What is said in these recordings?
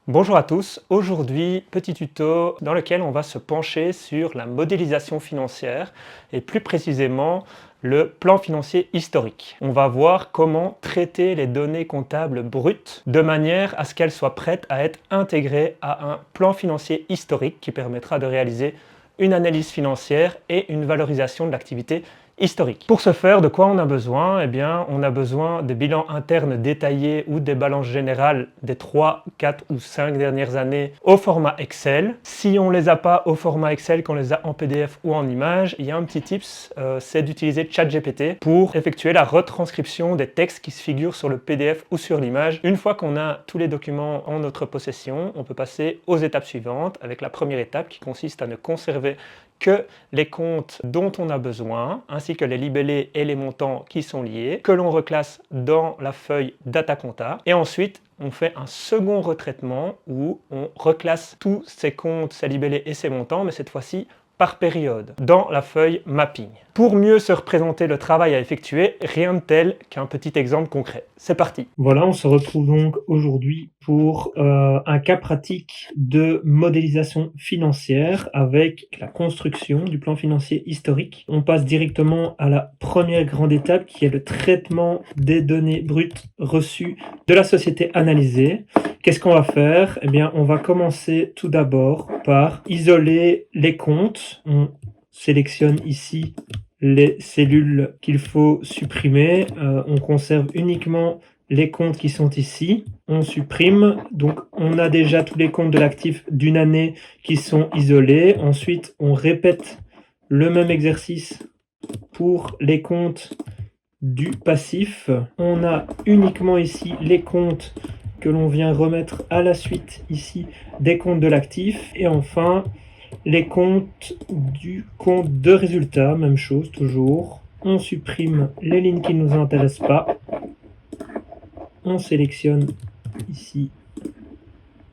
Bonjour à tous, aujourd'hui petit tuto dans lequel on va se pencher sur la modélisation financière et plus précisément le plan financier historique. On va voir comment traiter les données comptables brutes de manière à ce qu'elles soient prêtes à être intégrées à un plan financier historique qui permettra de réaliser une analyse financière et une valorisation de l'activité historique. Pour ce faire, de quoi on a besoin? Eh bien, on a besoin des bilans internes détaillés ou des balances générales des 3, 4 ou 5 dernières années au format Excel. Si on ne les a pas au format Excel, qu'on les a en PDF ou en image, il y a un petit tips, c'est d'utiliser ChatGPT pour effectuer la retranscription des textes qui se figurent sur le PDF ou sur l'image. Une fois qu'on a tous les documents en notre possession, on peut passer aux étapes suivantes avec la première étape qui consiste à ne conserver que les comptes dont on a besoin, ainsi que les libellés et les montants qui sont liés, que l'on reclasse dans la feuille Data Compta. Et ensuite, on fait un second retraitement où on reclasse tous ces comptes, ces libellés et ces montants, mais cette fois-ci par période, dans la feuille Mapping. Pour mieux se représenter le travail à effectuer, rien de tel qu'un petit exemple concret. C'est parti. Voilà, on se retrouve donc aujourd'hui pour un cas pratique de modélisation financière avec la construction du plan financier historique. On passe directement à la première grande étape qui est le traitement des données brutes reçues de la société analysée. Qu'est-ce qu'on va faire? Eh bien, on va commencer tout d'abord par isoler les comptes. On sélectionne ici les cellules qu'il faut supprimer. On conserve uniquement les comptes qui sont ici. On supprime. Donc, on a déjà tous les comptes de l'actif d'une année qui sont isolés. Ensuite, on répète le même exercice pour les comptes du passif. On a uniquement ici les comptes que l'on vient remettre à la suite ici des comptes de l'actif. Et enfin, les comptes du compte de résultat, même chose toujours. On supprime les lignes qui ne nous intéressent pas. On sélectionne ici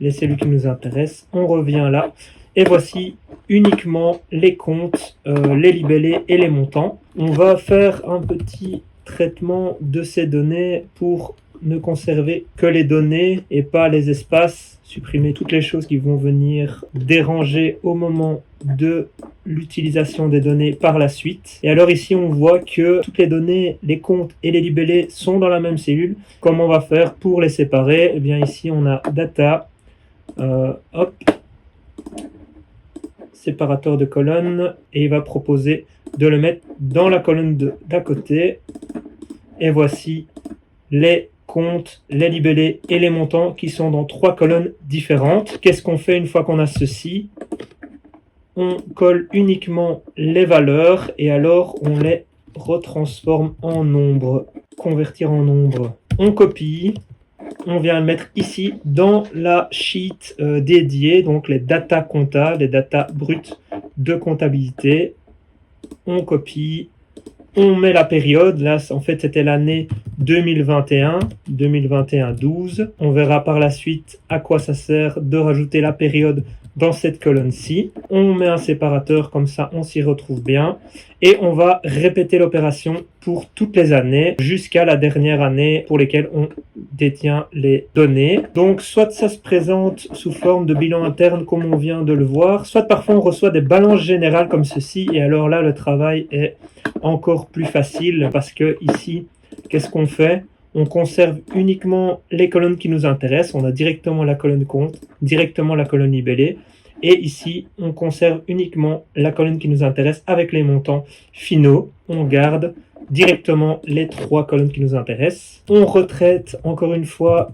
les cellules qui nous intéressent. On revient là. Et voici uniquement les comptes, les libellés et les montants. On va faire un petit traitement de ces données pour ne conserver que les données et pas les espaces, supprimer toutes les choses qui vont venir déranger au moment de l'utilisation des données par la suite. Et alors ici on voit que toutes les données, les comptes et les libellés sont dans la même cellule. Comment on va faire pour les séparer? Eh bien ici on a data, hop, séparateur de colonnes, et il va proposer de le mettre dans la colonne d'à côté. Et voici les comptes, les libellés et les montants qui sont dans 3 colonnes différentes. Qu'est-ce qu'on fait une fois qu'on a ceci? On colle uniquement les valeurs et alors on les retransforme en nombre. Convertir en nombre. On copie. On vient le mettre ici dans la sheet dédiée, donc les data compta, les data brutes de comptabilité. On copie. On met la période, là en fait c'était l'année 2021, 2021-12. On verra par la suite à quoi ça sert de rajouter la période dans cette colonne-ci. On met un séparateur, comme ça on s'y retrouve bien. Et on va répéter l'opération pour toutes les années, jusqu'à la dernière année pour lesquelles on détient les données. Donc soit ça se présente sous forme de bilan interne comme on vient de le voir, soit parfois on reçoit des balances générales comme ceci, et alors là le travail est encore plus facile parce que ici, qu'est-ce qu'on fait? On conserve uniquement les colonnes qui nous intéressent. On a directement la colonne compte, directement la colonne libellée. Et ici, on conserve uniquement la colonne qui nous intéresse avec les montants finaux. On garde directement les 3 colonnes qui nous intéressent. On retraite encore une fois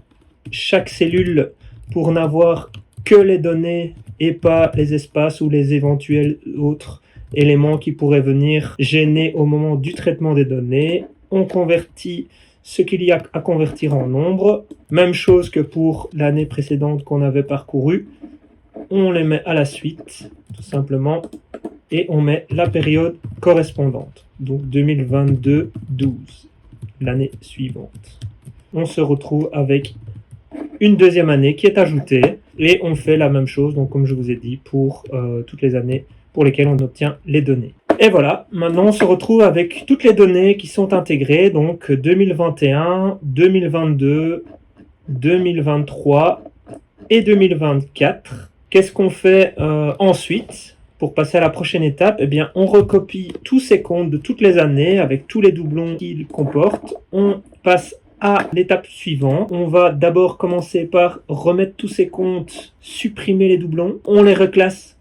chaque cellule pour n'avoir que les données et pas les espaces ou les éventuels autres éléments qui pourraient venir gêner au moment du traitement des données. On convertit ce qu'il y a à convertir en nombre. Même chose que pour l'année précédente qu'on avait parcourue. On les met à la suite, tout simplement, et on met la période correspondante. Donc 2022-12, l'année suivante. On se retrouve avec une deuxième année qui est ajoutée, et on fait la même chose, donc comme je vous ai dit, pour toutes les années pour lesquelles on obtient les données. Et voilà, maintenant on se retrouve avec toutes les données qui sont intégrées, donc 2021, 2022, 2023 et 2024. Qu'est-ce qu'on fait ensuite? Pour passer à la prochaine étape, eh bien, on recopie tous ces comptes de toutes les années avec tous les doublons qu'ils comportent. On passe à l'étape suivante. On va d'abord commencer par remettre tous ces comptes, supprimer les doublons. On les reclasse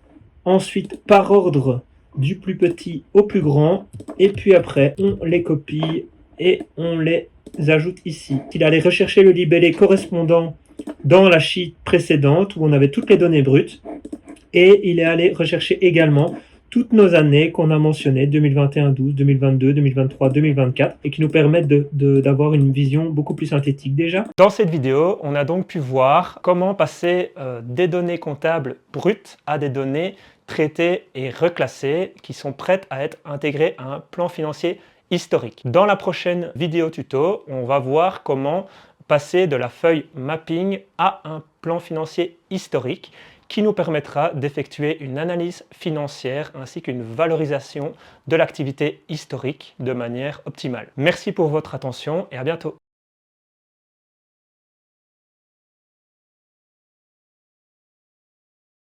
ensuite par ordre du plus petit au plus grand. Et puis après, on les copie et on les ajoute ici. Il allait rechercher le libellé correspondant dans la sheet précédente où on avait toutes les données brutes. Et il est allé rechercher également toutes nos années qu'on a mentionnées, 2021, 12, 2022, 2023, 2024, et qui nous permettent d'avoir une vision beaucoup plus synthétique déjà. Dans cette vidéo, on a donc pu voir comment passer des données comptables brutes à des données traitées et reclassées qui sont prêtes à être intégrées à un plan financier historique. Dans la prochaine vidéo tuto, on va voir comment passer de la feuille mapping à un plan financier historique qui nous permettra d'effectuer une analyse financière ainsi qu'une valorisation de l'activité historique de manière optimale. Merci pour votre attention et à bientôt.